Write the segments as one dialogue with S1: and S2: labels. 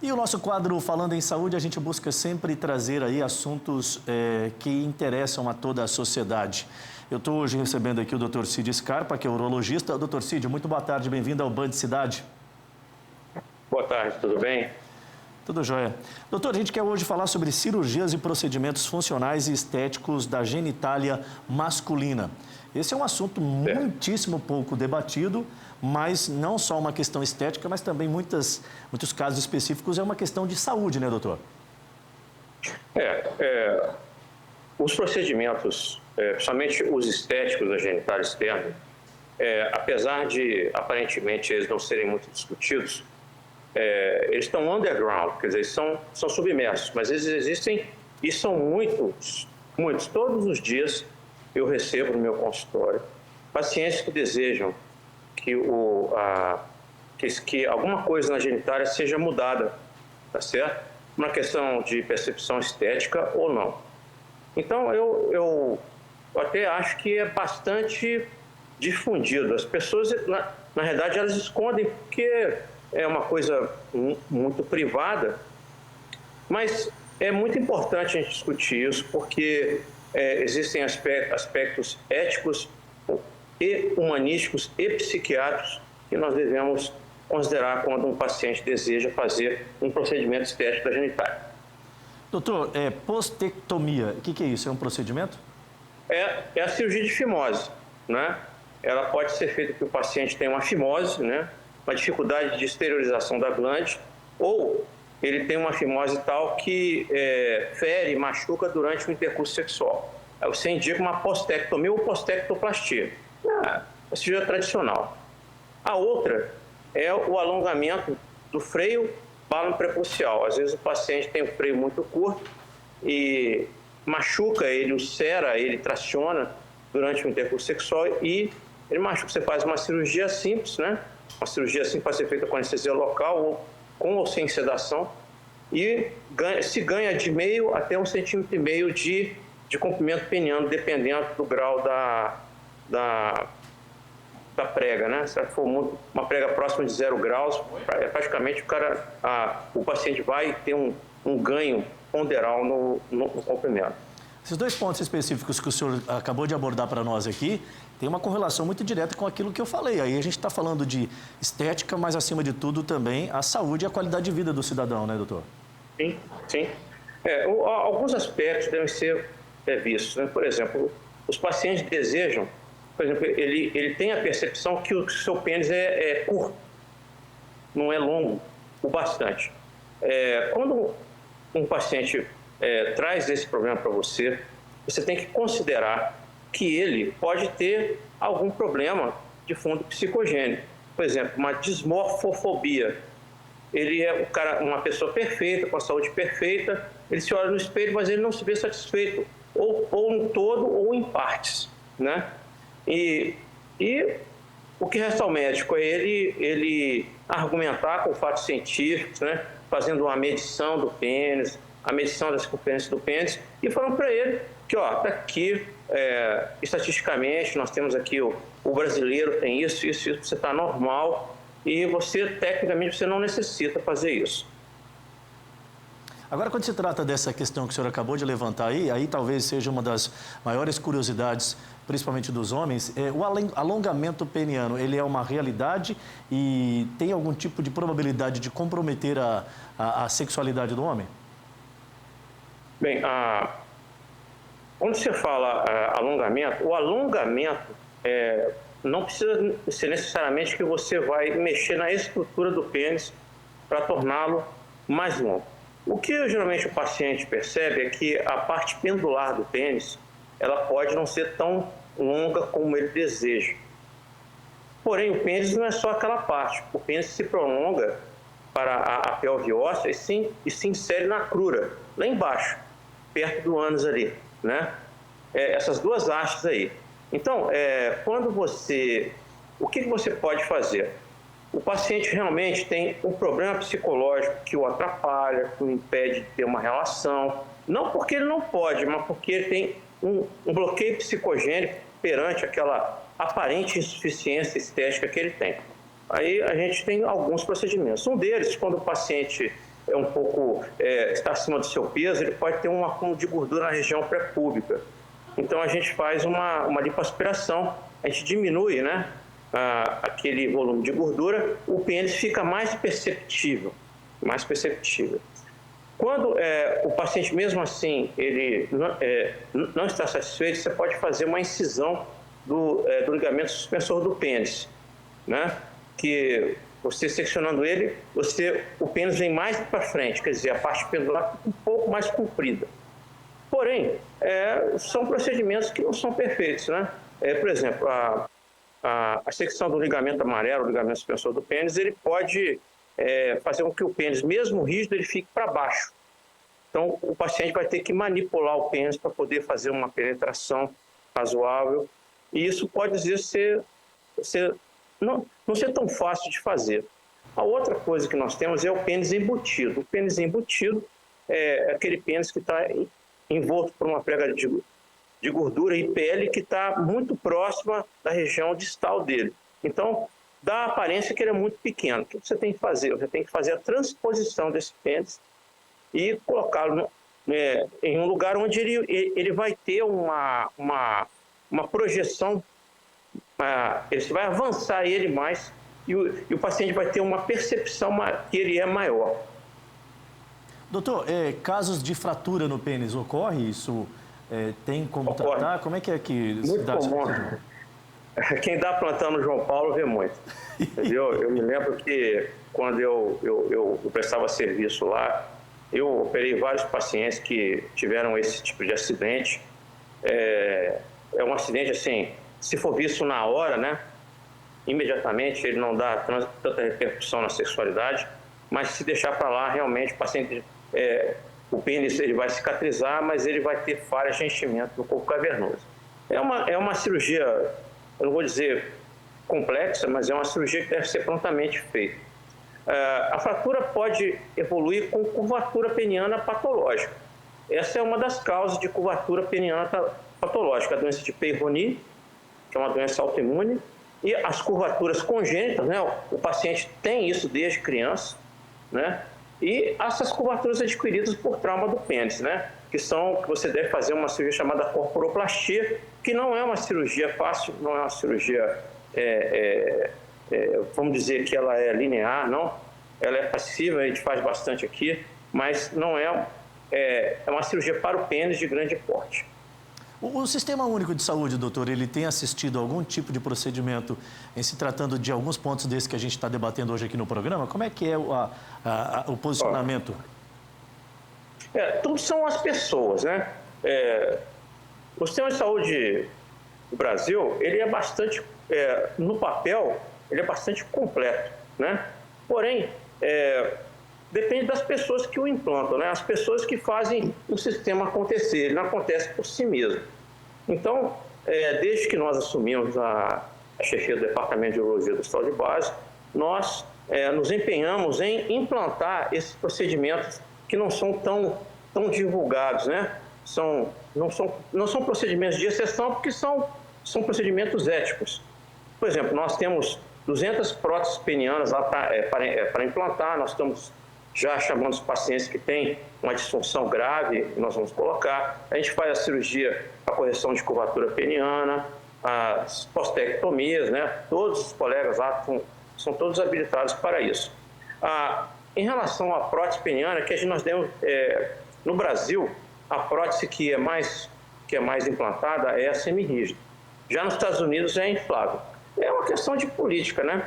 S1: E o nosso quadro Falando em Saúde, a gente busca sempre trazer aí assuntos que interessam a toda a sociedade. Eu estou hoje recebendo aqui o Dr. Cid Scarpa, que é urologista. Dr. Cid, muito boa tarde, bem-vindo ao Band Cidade.
S2: Boa tarde, tudo bem?
S1: Tudo jóia. Doutor, a gente quer hoje falar sobre cirurgias e procedimentos funcionais e estéticos da genitália masculina. Esse é um assunto muitíssimo pouco debatido, mas não só uma questão estética, mas também muitos casos específicos é uma questão de saúde, né, doutor?
S2: Os procedimentos, principalmente os estéticos da genitália externa, apesar de aparentemente eles não serem muito discutidos, eles estão underground, quer dizer, são submersos, mas eles existem e são muitos. Todos os dias eu recebo no meu consultório pacientes que desejam que alguma coisa na genitália seja mudada, tá certo? Uma questão de percepção estética ou não. Então, eu até acho que é bastante difundido. As pessoas, na realidade, elas escondem porque é uma coisa muito privada, mas é muito importante a gente discutir isso porque existem aspectos éticos e humanísticos e psiquiátricos que nós devemos considerar quando um paciente deseja fazer um procedimento estético da genitália.
S1: Doutor, postectomia, o que é isso? É um procedimento?
S2: É a cirurgia de fimose, né? Ela pode ser feita porque o paciente tem uma fimose, né? Uma dificuldade de exteriorização da glande, ou ele tem uma fimose tal que fere, machuca durante o intercurso sexual. Aí você indica uma postectomia ou postectoplastia. A cirurgia tradicional. A outra é o alongamento do freio bálano prepúcial. Às vezes o paciente tem o freio muito curto e machuca, ele ulcera, ele traciona durante o intercurso sexual e ele machuca. Você faz uma cirurgia simples, né? Uma cirurgia assim pode ser feita com anestesia local, ou com ou sem sedação, e se ganha de meio até 1,5 centímetro de comprimento peniano, dependendo do grau da prega, né? Se for uma prega próxima de 0 graus, praticamente o paciente vai ter um ganho ponderal no comprimento.
S1: Esses dois pontos específicos que o senhor acabou de abordar para nós aqui, tem uma correlação muito direta com aquilo que eu falei. Aí a gente está falando de estética, mas acima de tudo também a saúde e a qualidade de vida do cidadão, né, doutor?
S2: Sim. Alguns aspectos devem ser vistos, né? Por exemplo, os pacientes desejam, por exemplo, ele tem a percepção que o seu pênis é curto, não é longo o bastante. Quando um paciente traz esse problema para você, você tem que considerar que ele pode ter algum problema de fundo psicogênico. Por exemplo, uma dismorfofobia. Ele é uma pessoa perfeita, com a saúde perfeita, ele se olha no espelho, mas ele não se vê satisfeito, ou em todo ou em partes, né? E o que resta ao médico é ele argumentar com fatos científicos, né? Fazendo uma medição do pênis, a medição da circunferência do pênis, e falando para ele que, está aqui, estatisticamente, nós temos aqui, o brasileiro tem isso, você está normal, e tecnicamente, você não necessita fazer isso.
S1: Agora, quando se trata dessa questão que o senhor acabou de levantar aí talvez seja uma das maiores curiosidades, principalmente dos homens, o alongamento peniano, ele é uma realidade e tem algum tipo de probabilidade de comprometer a sexualidade do homem?
S2: Bem, quando você fala alongamento, o alongamento não precisa ser necessariamente que você vai mexer na estrutura do pênis para torná-lo mais longo. O que geralmente o paciente percebe é que a parte pendular do pênis, ela pode não ser tão longa como ele deseja. Porém, o pênis não é só aquela parte. O pênis se prolonga para a pelve óssea e se insere na crura, lá embaixo, perto do ânus ali, né? Essas duas hastes aí. Então, o que você pode fazer? O paciente realmente tem um problema psicológico que o atrapalha, que o impede de ter uma relação, não porque ele não pode, mas porque ele tem um bloqueio psicogênico perante aquela aparente insuficiência estética que ele tem. Aí a gente tem alguns procedimentos. Um deles, quando o paciente um pouco, está acima do seu peso, ele pode ter um acúmulo de gordura na região pré-púbica. Então, a gente faz uma lipoaspiração, a gente diminui, né, aquele volume de gordura, o pênis fica mais perceptível, mais perceptível. Quando o paciente, mesmo assim, ele não está satisfeito, você pode fazer uma incisão do ligamento suspensor do pênis, né? Que você seccionando ele, o pênis vem mais para frente, quer dizer, a parte pendular fica um pouco mais comprida. Porém, são procedimentos que não são perfeitos, né? Por exemplo, a secção do ligamento amarelo, o ligamento suspensor do pênis, ele pode fazer com que o pênis, mesmo rígido, ele fique para baixo. Então, o paciente vai ter que manipular o pênis para poder fazer uma penetração razoável. E isso pode, às vezes, não ser tão fácil de fazer. A outra coisa que nós temos é o pênis embutido. O pênis embutido é aquele pênis que está envolto por uma prega de gordura e pele que está muito próxima da região distal dele. Então, dá a aparência que ele é muito pequeno. O que você tem que fazer? Você tem que fazer a transposição desse pênis e colocá-lo em um lugar onde ele vai ter uma projeção, você vai avançar ele mais e o paciente vai ter uma percepção que ele é maior.
S1: Doutor, casos de fratura no pênis ocorre? Isso tem como tratar? Como é que
S2: muito
S1: dá
S2: comum. Quem dá plantão no João Paulo vê muito. Entendeu? Eu me lembro que quando eu prestava serviço lá, eu operei vários pacientes que tiveram esse tipo de acidente. É um acidente, assim, se for visto na hora, né? Imediatamente ele não dá tanta repercussão na sexualidade, mas se deixar para lá, realmente o paciente, o pênis ele vai cicatrizar, mas ele vai ter falhas de enchimento no corpo cavernoso. É uma cirurgia, eu não vou dizer complexa, mas é uma cirurgia que deve ser prontamente feita. A fratura pode evoluir com curvatura peniana patológica. Essa é uma das causas de curvatura peniana patológica, a doença de Peyronie, que é uma doença autoimune, e as curvaturas congênitas, né? O paciente tem isso desde criança, né? E essas curvaturas adquiridas por trauma do pênis, né? Que você deve fazer uma cirurgia chamada corporoplastia, que não é uma cirurgia fácil, não é uma cirurgia, vamos dizer que ela é linear, não. Ela é passiva, a gente faz bastante aqui, mas não é uma cirurgia para o pênis de grande porte.
S1: O Sistema Único de Saúde, doutor, ele tem assistido a algum tipo de procedimento em se tratando de alguns pontos desses que a gente está debatendo hoje aqui no programa? Como é que é o posicionamento?
S2: Tudo são as pessoas, né? O Sistema de Saúde do Brasil, ele é bastante, no papel, ele é bastante completo, né? Porém, depende das pessoas que o implantam, né? As pessoas que fazem o sistema acontecer, ele não acontece por si mesmo. Então, desde que nós assumimos a chefia do Departamento de Urologia do Hospital de Base, nós nos empenhamos em implantar esses procedimentos que não são tão divulgados, né? Não são procedimentos de exceção, porque são procedimentos éticos. Por exemplo, nós temos 200 próteses penianas lá para implantar, nós estamos já chamando os pacientes que têm uma disfunção grave, nós vamos colocar. A gente faz a cirurgia para correção de curvatura peniana, as postectomias, né? Todos os colegas lá são todos habilitados para isso. Em relação à prótese peniana, nós temos, no Brasil, a prótese que é mais implantada é a semirrígida. Já nos Estados Unidos é inflável. É uma questão de política, né?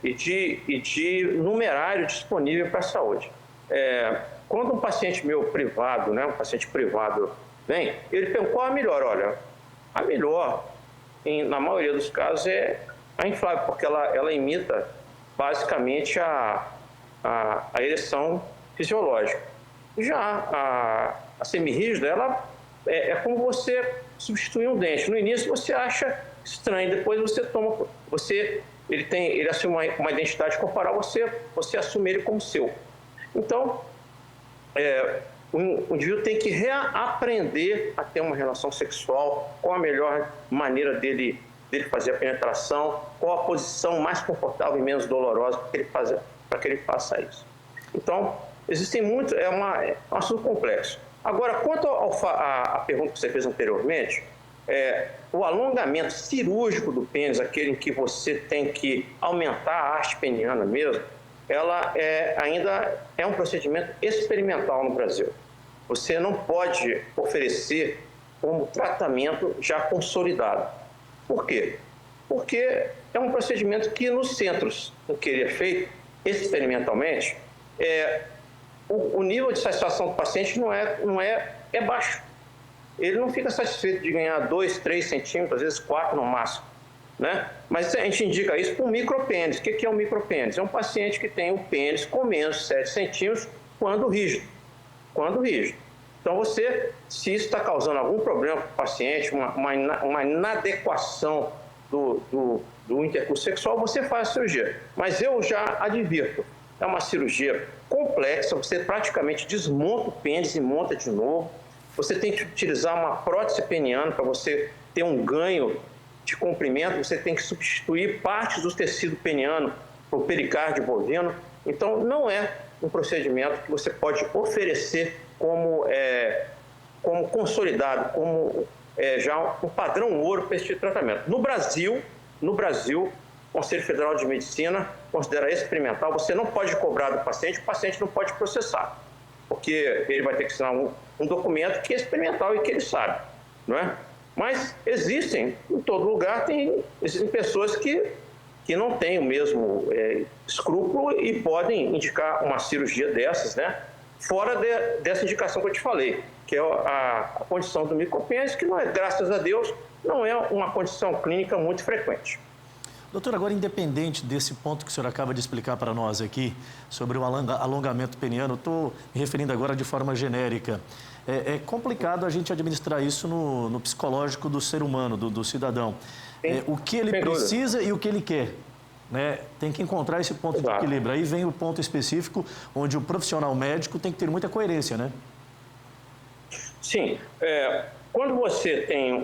S2: E de numerário disponível para a saúde. Quando um paciente meu privado, né, um paciente privado vem, ele pergunta qual a melhor. Olha, a melhor, na maioria dos casos, é a inflável, porque ela imita basicamente a ereção fisiológica. Já a semirrígida, ela é como você substituir um dente. No início você acha estranho, depois ele assume uma identidade corporal, você assume ele como seu. Então, o indivíduo tem que reaprender a ter uma relação sexual, qual a melhor maneira dele fazer a penetração, qual a posição mais confortável e menos dolorosa para que ele faça isso. Então, existem muitos, é um assunto complexo. Agora, quanto à pergunta que você fez anteriormente, o alongamento cirúrgico do pênis, aquele em que você tem que aumentar a haste peniana mesmo, ela ainda é um procedimento experimental no Brasil. Você não pode oferecer como tratamento já consolidado. Por quê? Porque é um procedimento que nos centros em que ele é feito experimentalmente, o nível de satisfação do paciente é baixo. Ele não fica satisfeito de ganhar 2, 3 centímetros, às vezes 4 no máximo, né? Mas a gente indica isso para um micropênis. O que é um micropênis? É um paciente que tem o pênis com menos de 7 centímetros quando rígido. Então, se isso está causando algum problema para o paciente, uma inadequação do intercurso sexual, você faz a cirurgia. Mas eu já advirto, é uma cirurgia complexa, você praticamente desmonta o pênis e monta de novo. Você tem que utilizar uma prótese peniana para você ter um ganho de comprimento, você tem que substituir partes do tecido peniano por pericárdio bovino. Então, não é um procedimento que você pode oferecer como consolidado, como já um padrão ouro para esse tipo de tratamento. No Brasil, o Conselho Federal de Medicina considera experimental, você não pode cobrar do paciente, o paciente não pode processar, porque ele vai ter que assinar um documento que é experimental e que ele sabe, não é? Mas existem, em todo lugar, existem pessoas que não têm o mesmo escrúpulo e podem indicar uma cirurgia dessas, né? Fora dessa indicação que eu te falei, que é a condição do micropênis, que não é, graças a Deus, não é uma condição clínica muito frequente.
S1: Doutor, agora, independente desse ponto que o senhor acaba de explicar para nós aqui, sobre o alongamento peniano, estou me referindo agora de forma genérica. É complicado a gente administrar isso no psicológico do ser humano, do cidadão. O que ele precisa e o que ele quer. Né? Tem que encontrar esse ponto de equilíbrio. Aí vem o ponto específico, onde o profissional médico tem que ter muita coerência, né?
S2: Sim. Quando você tem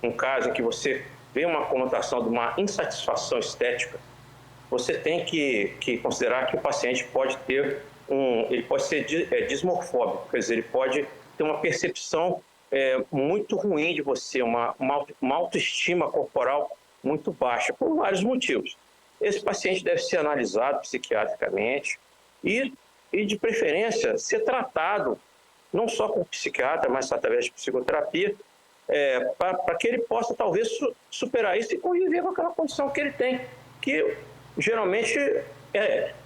S2: um caso em que você vê uma conotação de uma insatisfação estética, você tem que considerar que o paciente pode ter ele pode ser dismorfóbico, quer dizer, ele pode ter uma percepção muito ruim de você, uma autoestima corporal muito baixa, por vários motivos. Esse paciente deve ser analisado psiquiatricamente e de preferência, ser tratado não só com psiquiatra, mas através de psicoterapia, para que ele possa, talvez, superar isso e conviver com aquela condição que ele tem, que geralmente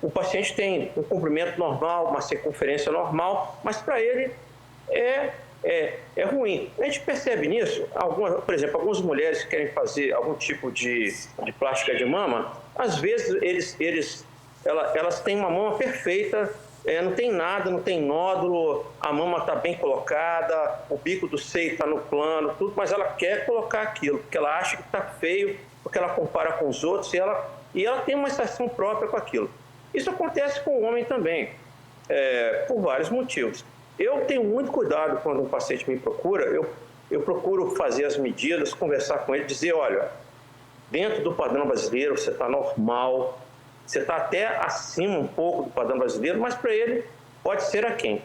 S2: o paciente tem um comprimento normal, uma circunferência normal, mas para ele é ruim. A gente percebe nisso, por exemplo, algumas mulheres que querem fazer algum tipo de plástica de mama, às vezes elas têm uma mama perfeita, não tem nada, não tem nódulo, a mama está bem colocada, o bico do seio está no plano, tudo, mas ela quer colocar aquilo, porque ela acha que está feio, porque ela compara com os outros e ela tem uma sensação própria com aquilo. Isso acontece com o homem também, por vários motivos. Eu tenho muito cuidado quando um paciente me procura, eu procuro fazer as medidas, conversar com ele, dizer, olha, dentro do padrão brasileiro você está normal, você está até acima um pouco do padrão brasileiro, mas para ele pode ser aquém.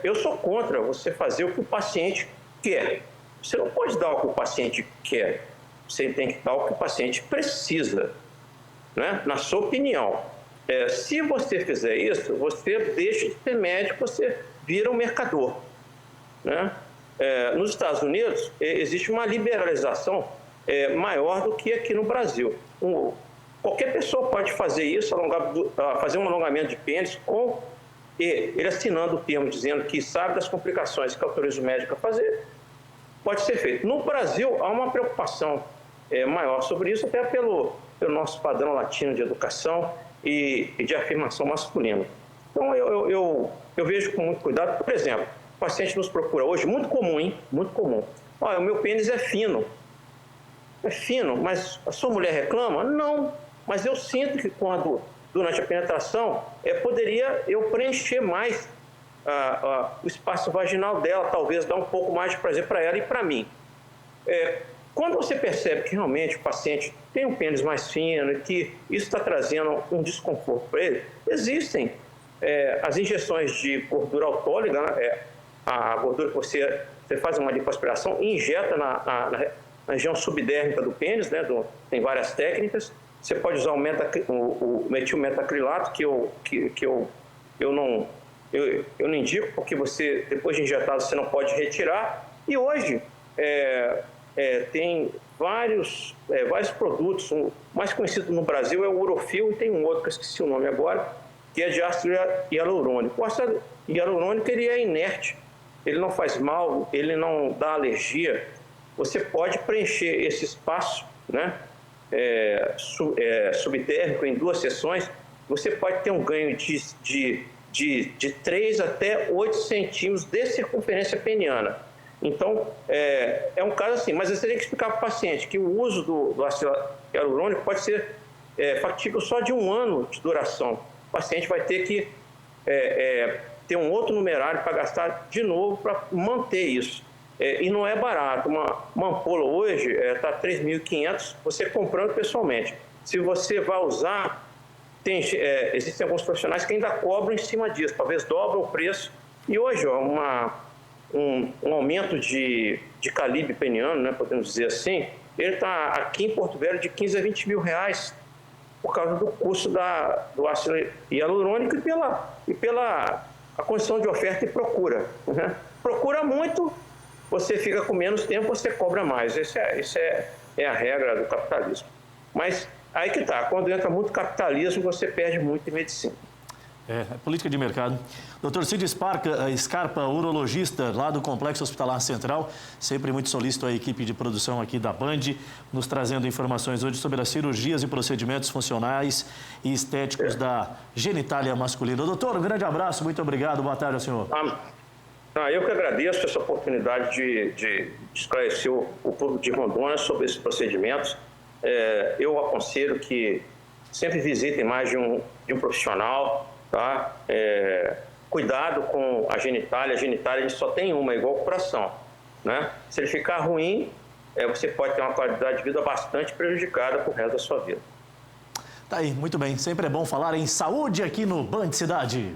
S2: Eu sou contra você fazer o que o paciente quer. Você não pode dar o que o paciente quer, você tem que dar o que o paciente precisa, né? Na sua opinião. Se você fizer isso, você deixa de ser médico, você vira um mercador, né? Nos Estados Unidos, existe uma liberalização maior do que aqui no Brasil. Qualquer pessoa pode fazer isso, fazer um alongamento de pênis, ele assinando o termo dizendo que sabe das complicações que autoriza o médico a fazer, pode ser feito. No Brasil, há uma preocupação maior sobre isso, até pelo nosso padrão latino de educação e de afirmação masculina. Então, eu vejo com muito cuidado. Por exemplo, o paciente nos procura hoje, muito comum, hein? Muito comum. Olha, o meu pênis é fino. É fino, mas a sua mulher reclama? Não, mas eu sinto que durante a penetração, poderia eu preencher mais o espaço vaginal dela, talvez dar um pouco mais de prazer para ela e para mim. Quando você percebe que realmente o paciente tem um pênis mais fino e que isso está trazendo um desconforto para ele, existem as injeções de gordura autóloga, né, a gordura que você faz uma lipoaspiração e injeta na região subdérmica do pênis, né, tem várias técnicas. Você pode usar o metilmetacrilato, que eu não indico, porque você, depois de injetado, você não pode retirar. E hoje tem vários produtos. O mais conhecido no Brasil é o Urofil, e tem um outro que eu esqueci o nome agora, que é de ácido hialurônico. O ácido hialurônico, ele é inerte, ele não faz mal, ele não dá alergia. Você pode preencher esse espaço, né, subdérmico em 2 sessões. Você pode ter um ganho de 3 até 8 centímetros de circunferência peniana. Então, é um caso assim, mas você tem que explicar para o paciente que o uso do ácido hialurônico pode ser factível só de 1 ano de duração. O paciente vai ter que ter um outro numerário para gastar de novo para manter isso. E não é barato. Uma ampola hoje está R$3.500, você comprando pessoalmente. Se você vai usar, existem alguns profissionais que ainda cobram em cima disso, talvez dobram o preço. E hoje, um aumento de calibre peniano, né, podemos dizer assim, ele está aqui em Porto Velho de 15 a 20 mil reais, por causa do custo do ácido hialurônico e pela a condição de oferta e procura, né? Procura muito, você fica com menos tempo, você cobra mais. Isso é a regra do capitalismo. Mas aí que está, quando entra muito capitalismo, você perde muito em medicina.
S1: É política de mercado. Dr. Cid Scarpa, urologista lá do Complexo Hospitalar Central, sempre muito solícito à equipe de produção aqui da Band, nos trazendo informações hoje sobre as cirurgias e procedimentos funcionais e estéticos da genitália masculina. Doutor, um grande abraço, muito obrigado, boa tarde ao senhor.
S2: Eu que agradeço essa oportunidade de esclarecer o público de Rondônia sobre esses procedimentos. Eu aconselho que sempre visitem mais de um profissional, tá? Cuidado com a genitália a gente só tem uma, igual o coração, né? Se ele ficar ruim, você pode ter uma qualidade de vida bastante prejudicada pro resto da sua vida.
S1: Tá aí, muito bem. Sempre é bom falar em saúde aqui no Band Cidade.